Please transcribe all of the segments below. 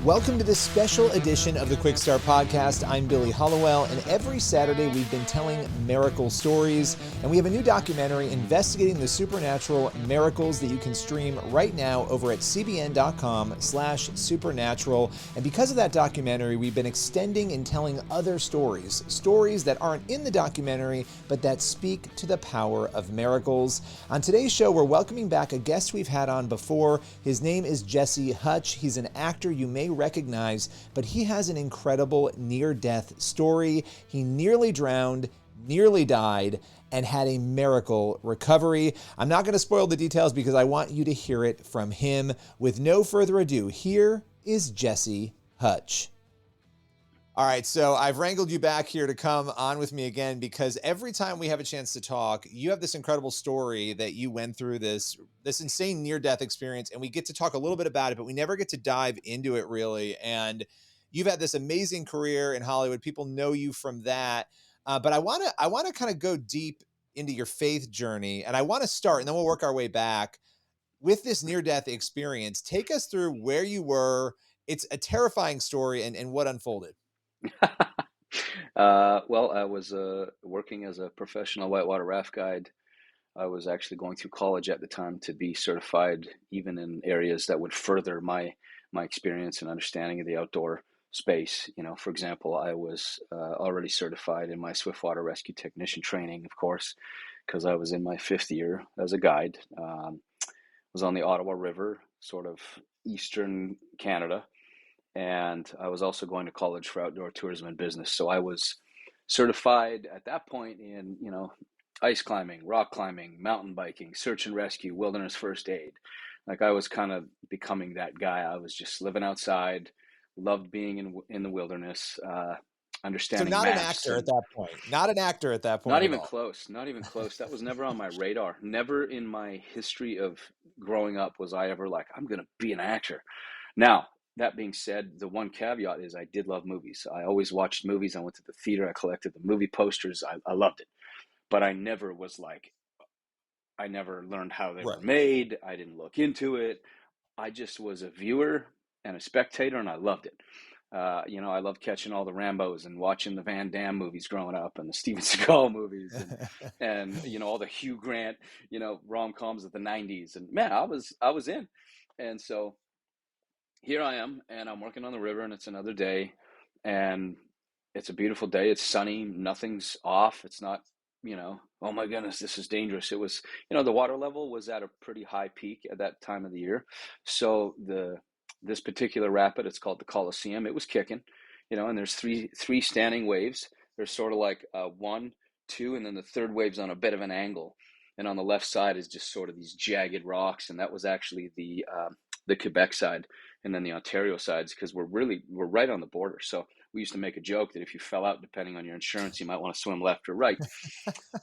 Welcome to this special edition of the Quick Start Podcast. I'm Billy Hollowell, and every Saturday we've been telling miracle stories, and we have a new documentary investigating the supernatural miracles that you can stream right now over at cbn.com/supernatural. And because of that documentary, we've been extending and telling other stories that aren't in the documentary, but that speak to the power of miracles. On today's show, we're welcoming back a guest we've had on before. His name is Jesse Hutch. He's an actor you may recognize, but he has an incredible near-death story. He nearly drowned, nearly died, and had a miracle recovery. I'm not going to spoil the details because I want you to hear it from him. With no further ado, here is Jesse Hutch. All right, so I've wrangled you back here to come on with me again because every time we have a chance to talk, you have this incredible story that you went through this insane near-death experience, and we get to talk a little bit about it, but we never get to dive into it really. And you've had this amazing career in Hollywood. People know you from that, but I want to kind of go deep into your faith journey, and I want to start, and then we'll work our way back with this near-death experience. Take us through where you were. It's a terrifying story, and what unfolded. Well, I was working as a professional whitewater raft guide. I was actually going through college at the time to be certified, even in areas that would further my experience and understanding of the outdoor space. You know, for example, I was already certified in my swiftwater rescue technician training, of course, because I was in my 5th year as a guide. Was on the Ottawa River, sort of eastern Canada. And I was also going to college for outdoor tourism and business. So I was certified at that point in, ice climbing, rock climbing, mountain biking, search and rescue, wilderness first aid. Like I was kind of becoming that guy. I was just living outside, loved being in the wilderness, understanding So not an maps. actor at that point. Not an actor at that point Not at even all. close. Not even close. That was never on my radar. Never in my history of growing up was I ever like, I'm going to be an actor. Now, that being said, the one caveat is I did love movies. I always watched movies. I went to the theater. I collected the movie posters. I loved it. But I never was like, I never learned how they were made. I didn't look into it. I just was a viewer and a spectator, and I loved it. I loved catching all the Rambos and watching the Van Damme movies growing up and the Steven Seagal movies and all the Hugh Grant, rom-coms of the 90s. And man, I was in. And so here I am, and I'm working on the river, and it's another day, and it's a beautiful day. It's sunny. Nothing's off. It's not, oh my goodness, this is dangerous. It was, the water level was at a pretty high peak at that time of the year. So this particular rapid, it's called the Coliseum. It was kicking, and there's three standing waves. There's sort of like 1, 2, and then the third wave's on a bit of an angle. And on the left side is just sort of these jagged rocks, and that was actually the Quebec side, and then the Ontario sides, because we're right on the border. So we used to make a joke that if you fell out, depending on your insurance, you might want to swim left or right.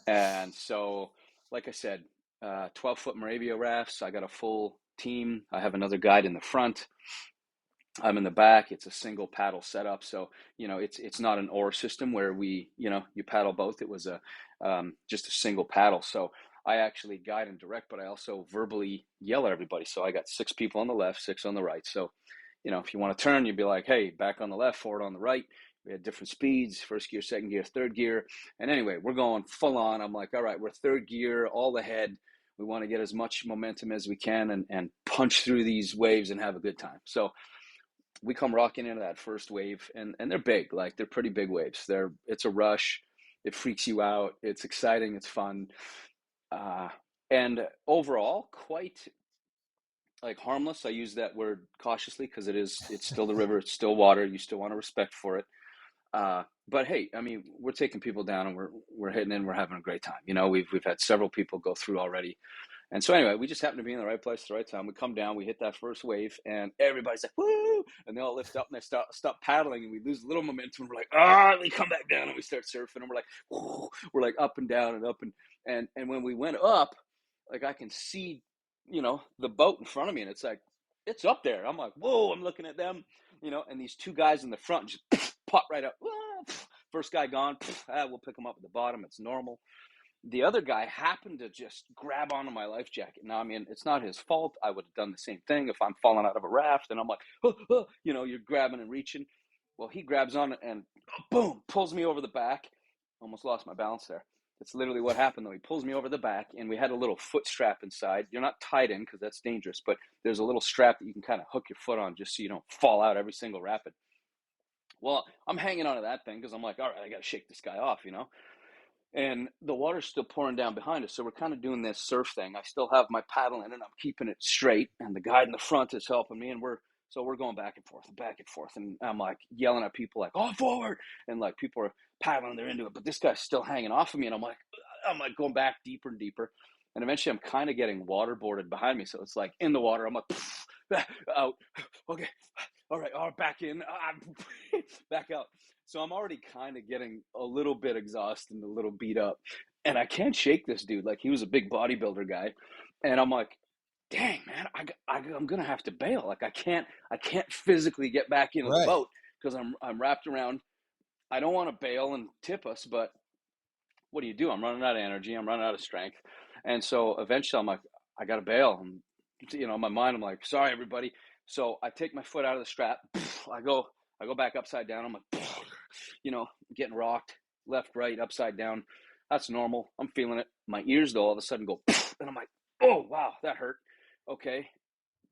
And so, like I said, 12-foot Moravia rafts. I got a full team. I have another guide in the front. I'm in the back. It's a single paddle setup. So, it's not an oar system where you paddle both. It was just a single paddle. So I actually guide and direct, but I also verbally yell at everybody. So I got 6 people on the left, 6 on the right. So, if you want to turn, you'd be like, hey, back on the left, forward on the right. We had different speeds, first gear, second gear, third gear. And anyway, we're going full on. I'm like, all right, we're third gear, all ahead. We want to get as much momentum as we can and punch through these waves and have a good time. So we come rocking into that first wave, and they're big. Like, they're pretty big waves. It's a rush. It freaks you out. It's exciting. It's fun. And overall, quite like harmless. I use that word cautiously because it's still the river. It's still water. You still want to respect for it. But hey, I mean, we're taking people down, and we're hitting in. We're having a great time. We've had several people go through already. And so anyway, we just happen to be in the right place at the right time. We come down, we hit that first wave, and everybody's like, woo! And they all lift up, and they stop paddling, and we lose a little momentum. We're like, we come back down, and we start surfing, and we're like, whoa! We're like up and down and up. And when we went up, like I can see, the boat in front of me, and it's like, it's up there. I'm like, whoa, I'm looking at them, and these 2 guys in the front just pop right up. First guy gone, we'll pick them up at the bottom. It's normal. The other guy happened to just grab onto my life jacket. Now, I mean, it's not his fault. I would have done the same thing if I'm falling out of a raft and I'm like, oh, oh, you're grabbing and reaching. Well, he grabs on it and boom, pulls me over the back. Almost lost my balance there. That's literally what happened, though. He pulls me over the back, and we had a little foot strap inside. You're not tied in because that's dangerous, but there's a little strap that you can kind of hook your foot on just so you don't fall out every single rapid. Well, I'm hanging onto that thing because I'm like, all right, I got to shake this guy off, And the water's still pouring down behind us, so we're kind of doing this surf thing. I still have my paddle in, and I'm keeping it straight, and the guy in the front is helping me, and we're going back and forth, and I'm like yelling at people like, "Oh, forward!" And like people are paddling, they're into it, but this guy's still hanging off of me, and I'm like going back deeper and deeper, and eventually I'm kind of getting waterboarded behind me, so it's like in the water, I'm like out, okay, all right, back in, back out. So I'm already kind of getting a little bit exhausted and a little beat up. And I can't shake this dude. Like, he was a big bodybuilder guy. And I'm like, dang, man, I'm going to have to bail. Like, I can't physically get back into the Right. boat because I'm wrapped around. I don't want to bail and tip us, but what do you do? I'm running out of energy. I'm running out of strength. And so eventually I'm like, I got to bail. And, in my mind, I'm like, sorry, everybody. So I take my foot out of the strap. I go back upside down. I'm like, getting rocked left, right, upside down. That's normal. I'm feeling it. My ears, though, all of a sudden go, and I'm like, oh, wow, that hurt. Okay.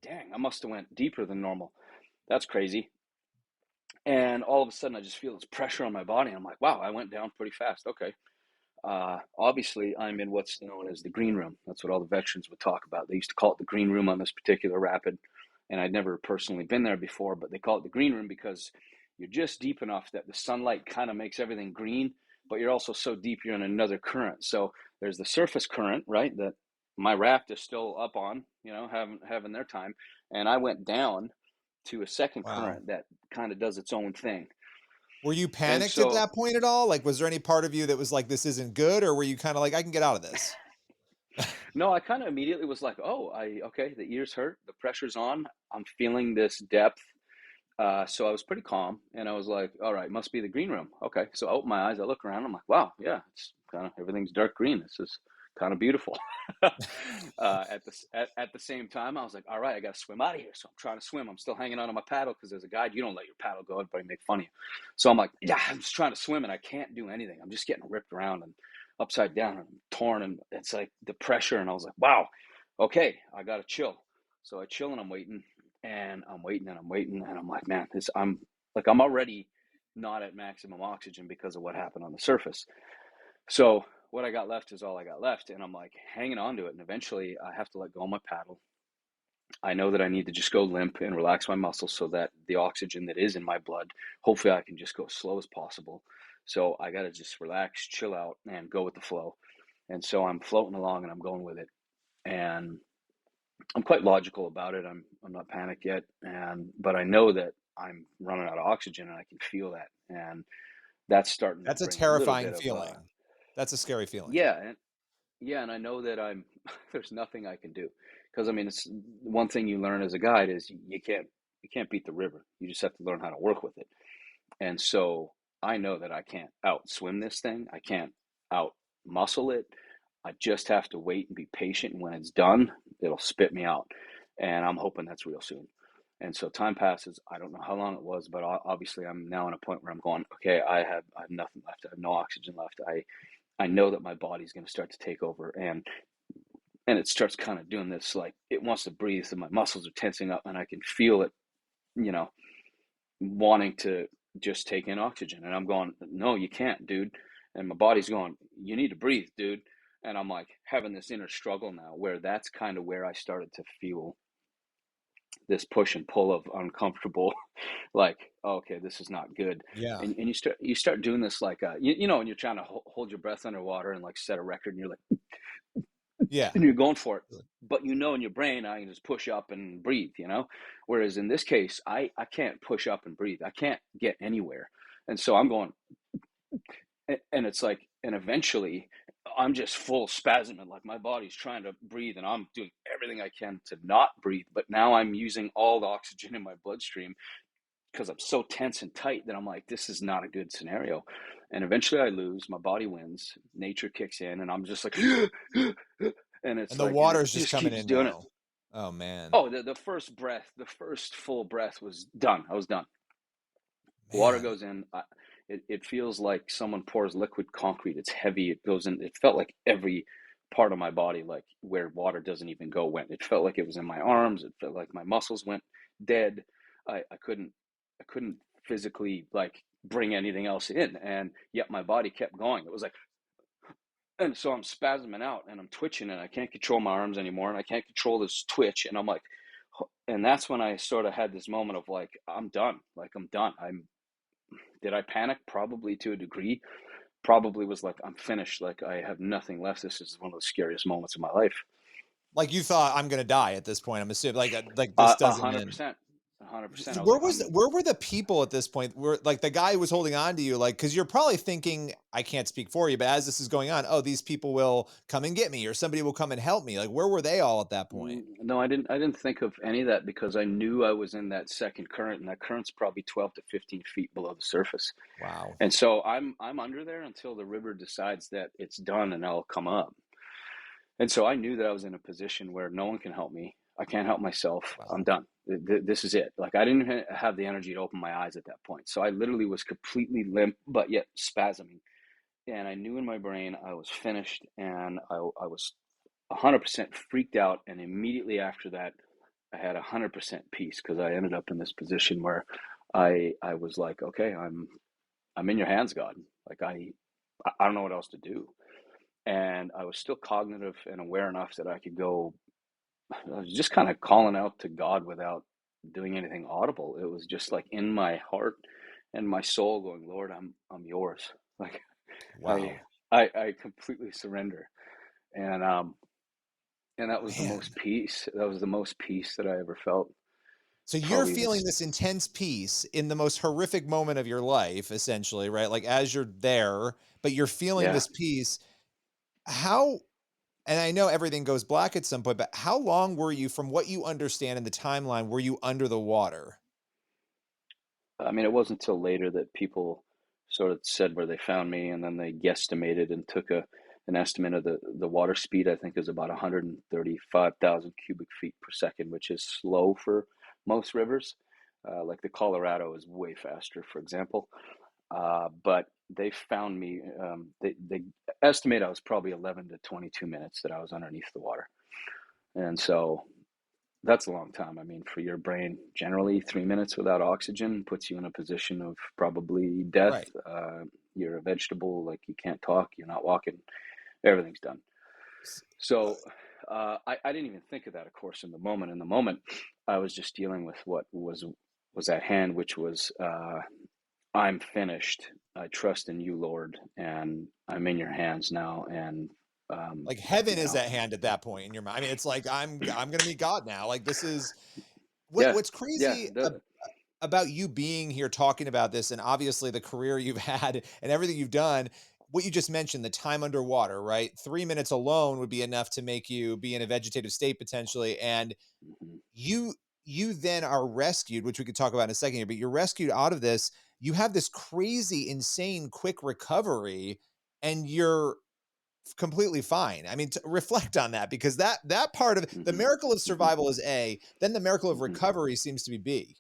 Dang, I must have went deeper than normal. That's crazy. And all of a sudden, I just feel this pressure on my body. I'm like, wow, I went down pretty fast. Okay. Obviously, I'm in what's known as the green room. That's what all the veterans would talk about. They used to call it the green room on this particular rapid. And I'd never personally been there before, but they call it the green room because you're just deep enough that the sunlight kind of makes everything green, but you're also so deep you're in another current. So there's the surface current, right, that my raft is still up on, having their time. And I went down to a second Wow. current that kind of does its own thing. Were you And panicked at so that point at all? Like, was there any part of you that was like, this isn't good? Or were you kind of like, I can get out of this? No, I kind of immediately was like, oh, okay, the ears hurt, the pressure's on, I'm feeling this depth. So I was pretty calm, and I was like, all right, must be the green room. Okay, so I open my eyes, I look around, I'm like, wow, yeah, it's kind of everything's dark green. This is kind of beautiful. At the same time, I was like, all right, I got to swim out of here. So I'm trying to swim. I'm still hanging on to my paddle because there's a guide. You don't let your paddle go, everybody make fun of you. So I'm like, yeah, I'm just trying to swim, and I can't do anything. I'm just getting ripped around and upside down and torn, and it's like the pressure. And I was like, wow, okay, I got to chill. So I chill and I'm waiting and I'm waiting and I'm waiting and I'm like, man, I'm already not at maximum oxygen because of what happened on the surface. So what I got left is all I got left, and I'm like hanging on to it, and eventually I have to let go of my paddle. I know that I need to just go limp and relax my muscles so that the oxygen that is in my blood, hopefully I can just go as slow as possible. So I got to just relax, chill out, and go with the flow. And so I'm floating along and I'm going with it. And I'm quite logical about it. I'm not panicked yet, but I know that I'm running out of oxygen and I can feel that, and that's starting to That's a bring a little terrifying bit of feeling. That's a scary feeling. yeah, and I know that I'm there's nothing I can do because I mean it's one thing you learn as a guide is you can't beat the river. You just have to learn how to work with it, and so I know that I can't out swim this thing. I can't out muscle it. I just have to wait and be patient. And when it's done, it'll spit me out. And I'm hoping that's real soon. And so time passes. I don't know how long it was, but obviously I'm now in a point where I'm going, okay, I have nothing left. I have no oxygen left. I know that my body's going to start to take over, and it starts kind of doing this, like it wants to breathe. And my muscles are tensing up and I can feel it, you know, wanting to just take in oxygen. And I'm going, no, you can't, dude. And my body's going, you need to breathe, dude. And I'm like having this inner struggle now where that's kind of where I started to feel this push and pull of uncomfortable, like, oh, okay, this is not good. Yeah. And you start doing this like, when you're trying to hold your breath underwater and like set a record and you're like, Yeah. and you're going for it. But in your brain, I can just push up and breathe. Whereas in this case, I can't push up and breathe. I can't get anywhere. And so I'm going, and it's like, and eventually I'm just full spasm and like my body's trying to breathe and I'm doing everything I can to not breathe. But now I'm using all the oxygen in my bloodstream because I'm so tense and tight that I'm like, this is not a good scenario. And eventually I lose, my body wins, nature kicks in, and I'm just like, and And it's the like, and it water's just just coming keeps in doing it. now. Oh man. Oh, the first breath, the first full breath was done. I was done. Water Man. goes in. It feels like someone pours liquid concrete. It's heavy. It goes in. It felt like every part of my body, like where water doesn't even go, went. It felt like it was in my arms. It felt like my muscles went dead. I couldn't physically like bring anything else in, and yet my body kept going. It was like, and so I'm spasming out and I'm twitching and I can't control my arms anymore and I can't control this twitch, and I'm like, and that's when I sort of had this moment of like, I'm done. Like I'm done. Did I panic? Probably to a degree. Probably was like, I'm finished. Like I have nothing left. This is one of the scariest moments of my life. Like you thought I'm gonna die at this point. I'm assuming like this A doesn't hundred end. percent, 100%. I was like, Where were the people at this point? Were like the guy who was holding on to you, like because you're probably thinking, I can't speak for you, but as this is going on, oh, these people will come and get me, or somebody will come and help me. Like where were they all at that point? No, I didn't. I didn't think of any of that because I knew I was in that second current, and that current's probably 12 to 15 feet below the surface. Wow. And so I'm under there until the river decides that it's done and I'll come up. And so I knew that I was in a position where no one can help me. I can't help myself. I'm Wow. done. This is it. Like I didn't even have the energy to open my eyes at that point. So I literally was completely limp, but yet spasming. And I knew in my brain I was finished, and I was 100% freaked out. And immediately after that, I had 100% peace because I ended up in this position where I was like, okay, I'm in your hands, God. Like I don't know what else to do. And I was still cognitive and aware enough that I could go. I was just kind of calling out to God without doing anything audible. It was just like in my heart and my soul going, Lord, I'm yours. Like I Wow. I completely surrender. And that was the Man. most peace. That was the most peace that I ever felt. So you're Probably feeling this. this intense peace in the most horrific moment of your life, essentially, right? Like as you're there, but you're feeling Yeah. this peace. How, and I know everything goes black at some point, but how long were you, from what you understand in the timeline, were you under the water? I mean, it wasn't until later that people sort of said where they found me, and then they guesstimated and took an estimate of the water speed. I think is about 135,000 cubic feet per second, which is slow for most rivers. Like the Colorado is way faster, for example. But they found me. They estimate I was probably 11 to 22 minutes that I was underneath the water, and so that's a long time. I mean, for your brain, generally 3 minutes without oxygen puts you in a position of probably death. Right. You're a vegetable, like you can't talk, you're not walking, everything's done. So I didn't even think of that, of course, in the moment. In the moment, I was just dealing with what was at hand, which was I'm finished. I trust in you, Lord, and I'm in your hands now. And Like heaven you is know, at hand at that point in your mind. I mean, it's like I'm gonna meet God now. Like this is yeah, what's yeah, crazy about you being here talking about this, and obviously the career you've had and everything you've done. What you just mentioned, the time underwater, right? 3 minutes alone would be enough to make you be in a vegetative state potentially, and mhm, you you then are rescued, which we could talk about in a second here, but you're rescued out of this. You have this crazy, insane, quick recovery, and you're completely fine. I mean, reflect on that, because that part of the mhm, miracle of mhm, survival is A, then the miracle of mhm. recovery seems to be B.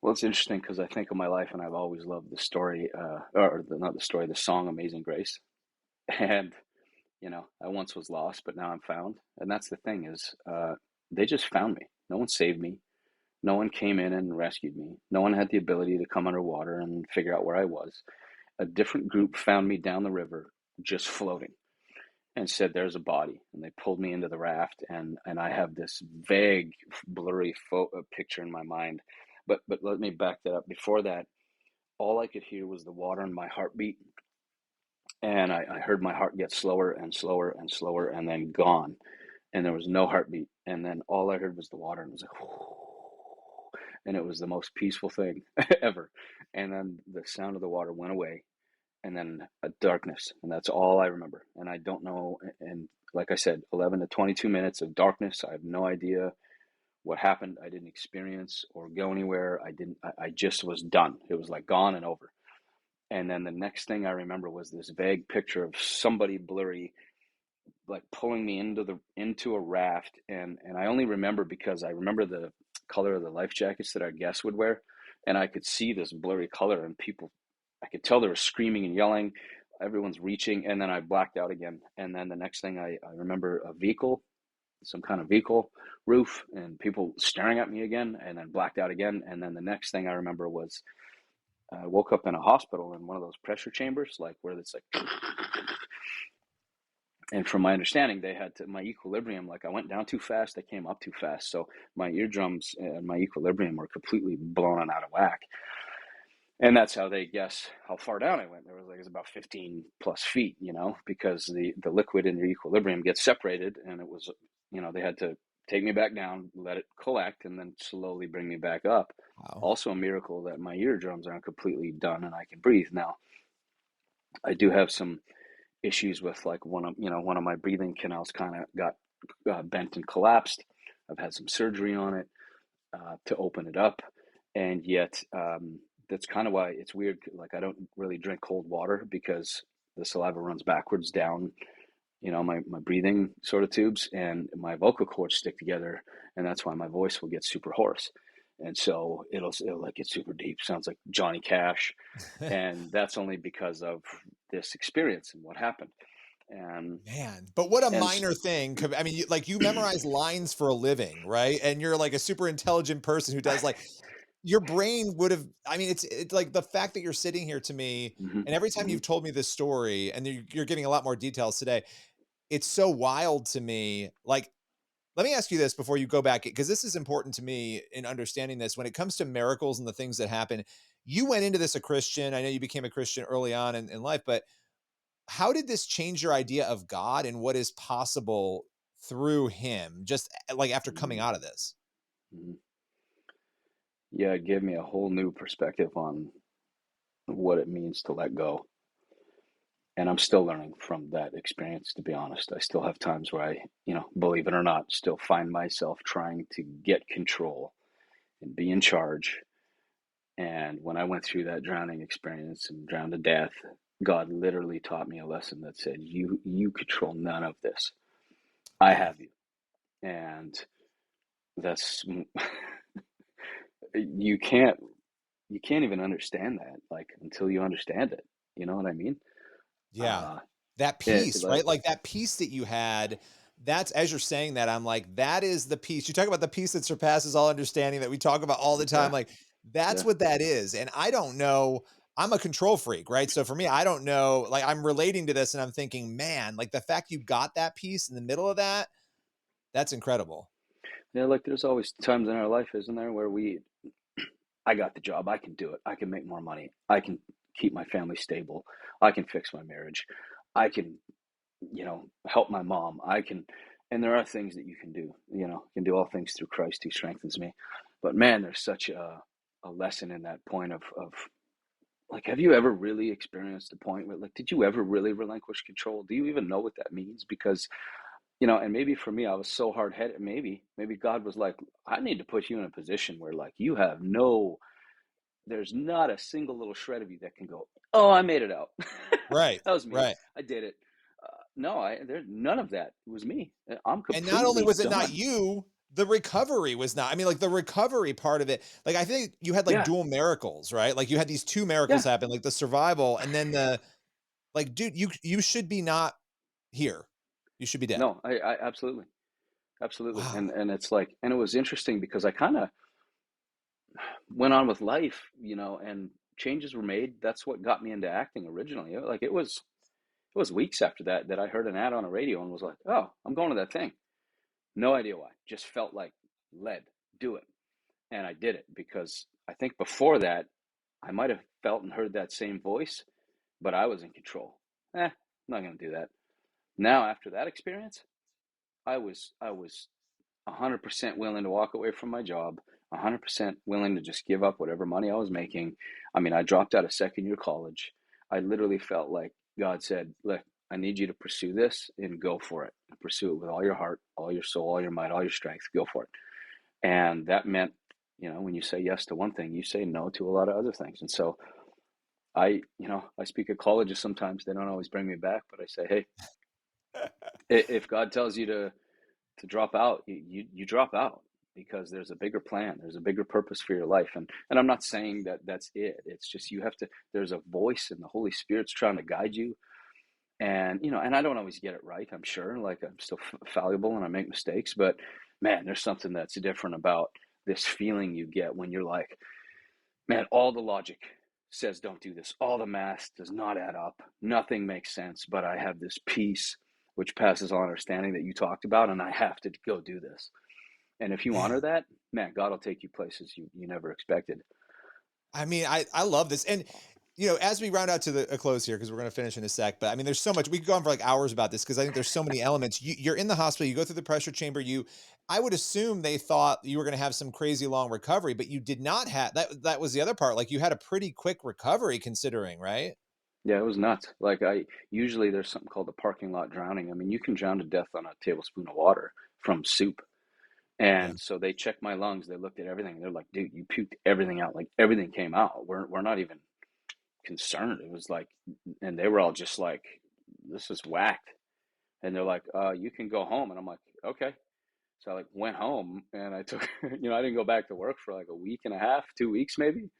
Well, it's interesting because I think of my life and I've always loved the story, not the story, the song Amazing Grace. And, I once was lost, but now I'm found. And that's the thing is, they just found me. No one saved me. No one came in and rescued me. No one had the ability to come underwater and figure out where I was. A different group found me down the river, just floating, and said, "There's a body." And they pulled me into the raft, and I have this vague, blurry picture in my mind. But let me back that up. Before that, all I could hear was the water and my heartbeat, and I heard my heart get slower and slower and slower, and then gone, and there was no heartbeat, and then all I heard was the water, and it was like, and it was the most peaceful thing ever. And then the sound of the water went away, and then a darkness, and that's all I remember. And I don't know. And like I said, 11 to 22 minutes of darkness. I have no idea what happened. I didn't experience or go anywhere. I just was done. It was like gone and over. And then the next thing I remember was this vague picture of somebody blurry, like pulling me into a raft. And I only remember because I remember the color of the life jackets that our guests would wear. And I could see this blurry color, and people, I could tell they were screaming and yelling. Everyone's reaching, and then I blacked out again. And then the next thing I remember a vehicle, some kind of vehicle roof, and people staring at me again, and then blacked out again. And then the next thing I remember was I woke up in a hospital in one of those pressure chambers, like where it's like, and from my understanding, they had to, my equilibrium, like I went down too fast, I came up too fast. So my eardrums and my equilibrium were completely blown out of whack. And that's how they guess how far down I went. There was like, it's about 15 plus feet, because the liquid in your equilibrium gets separated, and it was, they had to take me back down, let it collect, and then slowly bring me back up. Wow. Also a miracle that my eardrums aren't completely done and I can breathe. Now, I do have some issues with like one of my breathing canals kind of got bent and collapsed. I've had some surgery on it to open it up, and yet that's kind of why it's weird. Like I don't really drink cold water because the saliva runs backwards down, my breathing sort of tubes, and my vocal cords stick together, and that's why my voice will get super hoarse. And so it'll like get super deep, sounds like Johnny Cash, and that's only because of this experience and what happened. And Man, but what a and minor thing. I mean, you memorize lines for a living, right? And you're like a super intelligent person who does like your brain would have. I mean, it's like the fact that you're sitting here to me, hmm and every time hmm you've told me this story, and you're giving a lot more details today, it's so wild to me. Like, let me ask you this before you go back, because this is important to me in understanding this. When it comes to miracles and the things that happen, you went into this a Christian. I know you became a Christian early on in life, but how did this change your idea of God and what is possible through him, just like after coming hmm out of this? hmm yeah, it gave me a whole new perspective on what it means to let go. And I'm still learning from that experience, to be honest. I still have times where I, believe it or not, still find myself trying to get control and be in charge. And when I went through that drowning experience and drowned to death, God literally taught me a lesson that said, you control none of this. I Wow. have you. And that's you can't you can't even understand that, like, until you understand it. You know what I mean? Yeah. Uh That it peace, like right? Like that peace that you had, that's as you're saying that, I'm like, that is the peace. You talk about the peace that surpasses all understanding that we talk about all the time. yeah, Like, that's yeah. what that is. And I don't know. I'm a control freak, right? So for me, I don't know. Like, I'm relating to this and I'm thinking, man, like the fact you got that peace in the middle of that, that's incredible. Yeah, like there's always times in our life, isn't there, where I got the job, I can do it, I can make more money, I can keep my family stable, I can fix my marriage, I can, help my mom, and there are things that you can do, you can do all things through Christ who strengthens me. But man, there's such a lesson in that point of like, have you ever really experienced a point where, like, did you ever really relinquish control? Do you even know what that means? Because and maybe for me, I was so hard headed. Maybe God was like, I need to put you in a position where, like, there's not a single little shred of you that can go, oh, I made it out. Right. That was me. Right. I did it. No, there's none of that. It was me. I'm And not only completely was it not done. you, the recovery was not. I mean, like the recovery part of it, like I think you had like Yeah. dual miracles, right? Like you had these two miracles Yeah. happen, like the survival and then the like, dude, you should be not here. You should be dead. No, I absolutely. Absolutely. And, Wow. and it's like, and it was interesting because I kind of went on with life, and changes were made. That's what got me into acting originally. Like it was weeks after that I heard an ad on a radio and was like, "Oh, I'm going to that thing." No idea why. Just felt like led, do it. And I did it because I think before that I might have felt and heard that same voice, but I was in control. I'm not going to do that. Now after that experience, I was 100% willing to walk away from my job, 100% willing to just give up whatever money I was making. I mean, I dropped out of second year college. I literally felt like God said, "Look, I need you to pursue this and go for it. Pursue it with all your heart, all your soul, all your might, all your strength. Go for it." And that meant, when you say yes to one thing, you say no to a lot of other things. And so I speak at colleges sometimes. They don't always bring me back, but I say, hey, if God tells you to drop out, you drop out, because there's a bigger plan, there's a bigger purpose for your life. And I'm not saying that that's it. It's just you have to. There's a voice, and the Holy Spirit's trying to guide you. And and I don't always get it right. I'm sure, like, I'm still fallible and I make mistakes, but man, there's something that's different about this feeling you get when you're like, man, all the logic says don't do this. All the math does not add up. Nothing makes sense, but I have this peace which passes all understanding that you talked about, and I have to go do this. And if you Man. honor that, man, God will take you places you never expected. I mean, I love this. And as we round out to a close here, because we're going to finish in a sec, but I mean, there's so much we could go on for like hours about this, because I think there's so many elements. You're in the hospital, you go through the pressure chamber. I would assume they thought you were going to have some crazy long recovery, but you did not have that. That was the other part. Like, you had a pretty quick recovery, considering, right? Yeah, it was nuts. Like, I usually there's something called the parking lot drowning. I mean, you can drown to death on a tablespoon of water from soup. Yeah. And so they checked my lungs. They looked at everything. They're like, dude, you puked everything out. Like, everything came out. We're not even concerned. It was like, and they were all just like, this is whacked. And they're like, you can go home. And I'm like, okay. So I like went home, and I took, I didn't go back to work for like a week and a half, 2 weeks maybe.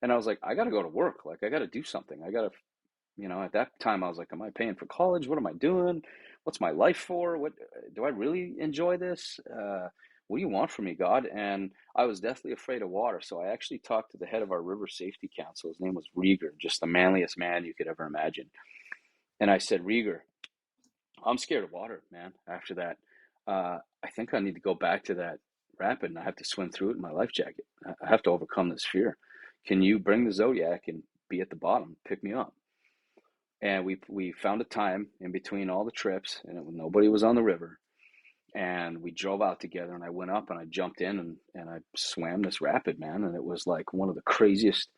And I was like, I got to go to work. Like, I got to do something. I got to, at that time I was like, am I paying for college? What am I doing? What's my life for? What do I really enjoy this? What do you want from me, God? And I was deathly afraid of water. So I actually talked to the head of our river safety council. His name was Rieger, just the manliest man you could ever imagine. And I said, Rieger, I'm scared of water, man. After that, I think I need to go back to that rapid, and I have to swim through it in my life jacket. I have to overcome this fear. Can you bring the Zodiac and be at the bottom, pick me up? And we found a time in between all the trips, and nobody was on the river. And we drove out together, and I went up and I jumped in, and I swam this rapid, man. And it was like one of the craziest,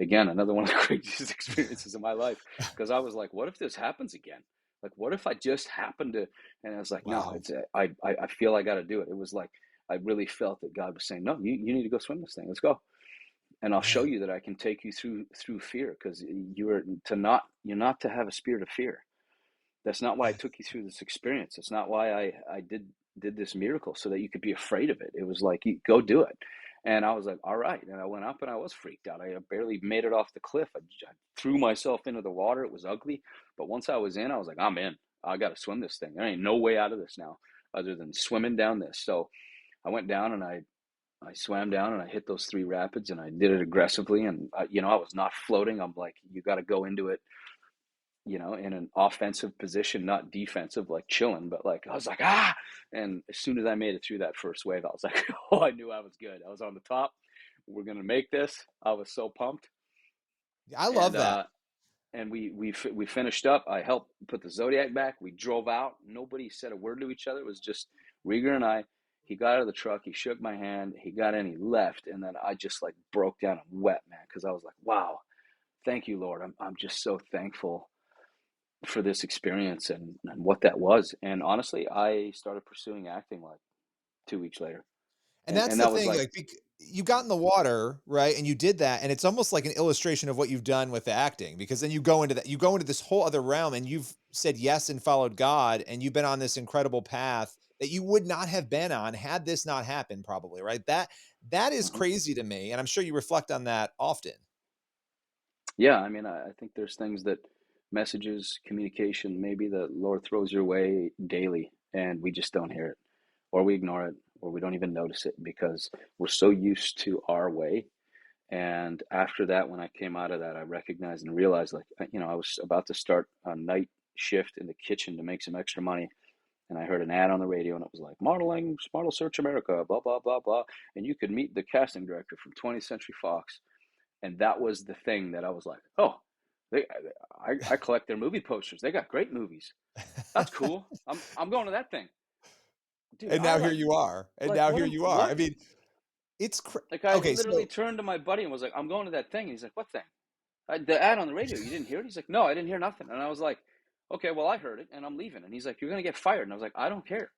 again, another one of the craziest experiences of my life. Because I was like, what if this happens again? Like, what if I just happened to? And I was like, no, Wow. it's I feel I got to do it. It was like I really felt that God was saying, no, you need to go swim this thing. Let's go, and I'll show Man. you that I can take you through fear, because you're not to have a spirit of fear. That's not why I Yeah. took you through this experience. It's not why I did this miracle, so that you could be afraid of it. It was like, you go do it. And I was like, all right. And I went up, and I was freaked out. I barely made it off the cliff. I threw myself into the water. It was ugly. But once I was in, I was like, I'm in. I got to swim this thing. There ain't no way out of this now other than swimming down this. So I went down, and I swam down, and I hit those three rapids, and I did it aggressively. And I was not floating. I'm like, you got to go into it, in an offensive position, not defensive, like chilling, but like I was like, ah. And as soon as I made it through that first wave, I was like, oh, I knew I was good. I was on the top. We're gonna make this. I was so pumped. I love And that. we finished up. I helped put the Zodiac back. We drove out. Nobody said a word to each other. It was just Rieger and I. He got out of the truck. He shook my hand. He got in. He left. And then I just like broke down and wept, man, because I was like, wow, thank you, Lord. I'm just so thankful for this experience, and what that was. And honestly, I started pursuing acting like 2 weeks later. And And that's and the that was thing, like, like, you got in the water, right? And you did that, and it's almost like an illustration of what you've done with the acting, because then you go into this whole other realm, and you've said yes and followed God, and you've been on this incredible path that you would not have been on had this not happened, probably, right? That is mhm. crazy to me, and I'm sure you reflect on that often. Yeah, I mean, I think there's things that messages, communication, maybe the Lord throws your way daily, and we just don't hear it, or we ignore it, or we don't even notice it, because we're so used to our way. And after that, when I came out of that, I recognized and realized, like, I was about to start a night shift in the kitchen to make some extra money. And I heard an ad on the radio, and it was like, modeling, Model Search America, blah, blah, blah, blah. And you could meet the casting director from 20th Century Fox. And that was the thing that I was like, oh, I collect their movie posters. They got great movies. That's cool. I'm going to that thing. Dude, And I now here you are. And now here you are. I what? mean, Like, I okay, literally so turned to my buddy and was like, I'm going to that thing. And he's like, what thing? The ad on the radio, you didn't hear it? He's like, no, I didn't hear nothing. And I was like, okay, I heard it, and I'm leaving. And he's like, you're going to get fired. And I was like, I don't care.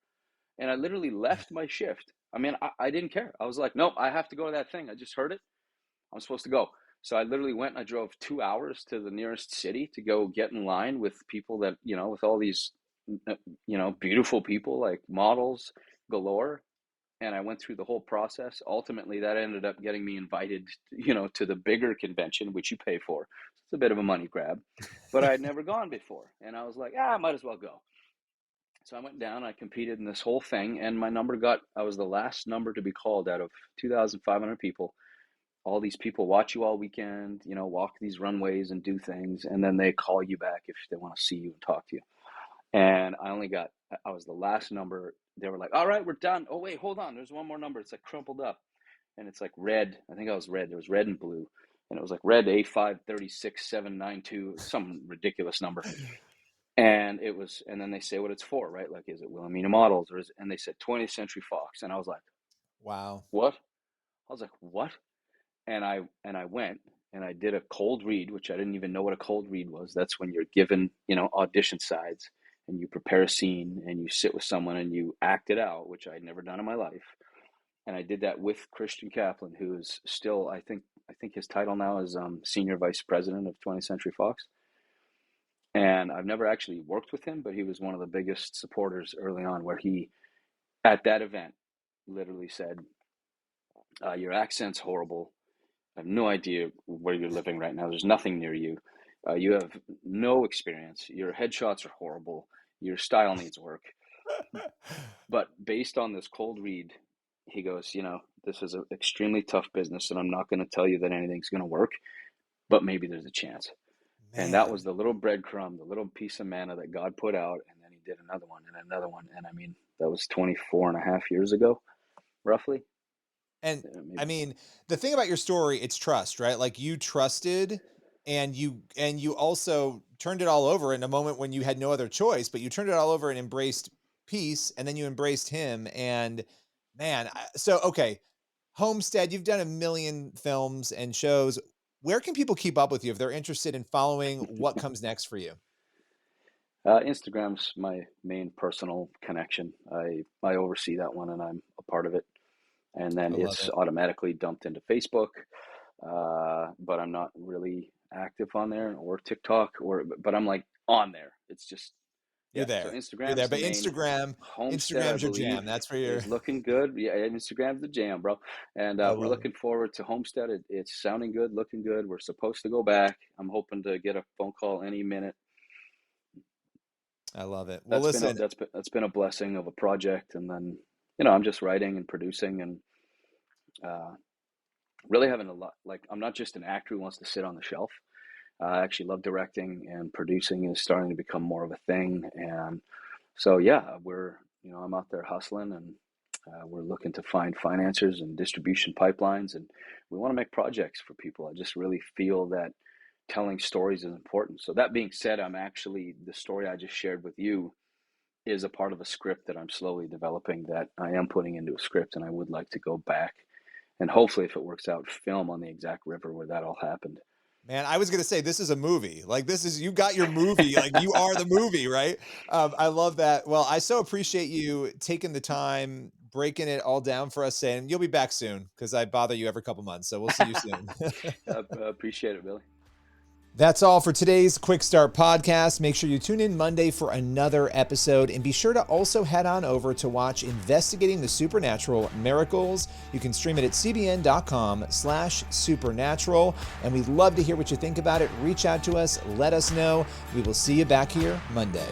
And I literally left my shift I mean, I didn't care. I was like, nope, I have to go to that thing. I just heard it. I'm supposed to go. So I literally went and I drove 2 hours to the nearest city to go get in line with people that, with all these, beautiful people, like models galore. And I went through the whole process. Ultimately, that ended up getting me invited, to the bigger convention, which you pay for. It's a bit of a money grab, but I had never gone before. And I was like, I might as well go. So I went down, I competed in this whole thing, and I was the last number to be called out of 2,500 people. All these people watch you all weekend, walk these runways and do things, and then they call you back if they want to see you and talk to you. And I was the last number. They were like, all right, we're done. Oh, wait, hold on. There's one more number. It's like crumpled up, and it's like red. I think I was red. There was red and blue, and it was like red A536792, some ridiculous number. And then they say what it's for, right? Like, is it Wilhelmina Models, and they said 20th Century Fox. And I was like, Wow. what? I was like, what? And I went and I did a cold read, which I didn't even know what a cold read was. That's when you're given, audition sides and you prepare a scene and you sit with someone and you act it out, which I'd never done in my life. And I did that with Christian Kaplan, who is still, I think his title now is Senior Vice President of 20th Century Fox. And I've never actually worked with him, but he was one of the biggest supporters early on, where he, at that event, literally said, your accent's horrible. I have no idea where you're living right now. There's nothing near you. You have no experience. Your headshots are horrible. Your style needs work. But based on this cold read, he goes, this is an extremely tough business, and I'm not going to tell you that anything's going to work, but maybe there's a chance. Man. And that was the little breadcrumb, the little piece of manna that God put out, and then he did another one and another one. And I mean, that was 24 and a half years ago, roughly. And I mean, the thing about your story, it's trust, right? Like, you trusted, and you also turned it all over in a moment when you had no other choice, but you turned it all over and embraced peace, and then you embraced him. And man, okay. Homestead, you've done a million films and shows. Where can people keep up with you if they're interested in following what comes next for you? Instagram's my main personal connection. I oversee that one, and I'm a part of it. And then it's automatically dumped into Facebook, but I'm not really active on there, or TikTok, but I'm like on there. It's just you're there. So Instagram's but Instagram's your jam. That's where you're looking good. Yeah, Instagram's the jam, bro. And we're looking forward to Homestead. It's sounding good, looking good. We're supposed to go back. I'm hoping to get a phone call any minute. I love it. Well, listen, that's been a blessing of a project, and then I'm just writing and producing and really having a lot. Like, I'm not just an actor who wants to sit on the shelf. I actually love directing, and producing is starting to become more of a thing. And so, yeah, I'm out there hustling, and we're looking to find financiers and distribution pipelines, and we want to make projects for people. I just really feel that telling stories is important. So that being said, the story I just shared with you is a part of a script that I'm slowly developing, that I am putting into a script, and I would like to go back and hopefully, if it works out, film on the exact river where that all happened. Man, I was going to say, this is a movie. Like, you got your movie. Like, you are the movie, right? I love that. Well, I so appreciate you taking the time, breaking it all down for us, and you'll be back soon, because I bother you every couple months. So we'll see you soon. I appreciate it, Billy. That's all for today's Quick Start podcast. Make sure you tune in Monday for another episode, and be sure to also head on over to watch Investigating the Supernatural Miracles. You can stream it at cbn.com/supernatural, and we'd love to hear what you think about it. Reach out to us. Let us know. We will see you back here Monday.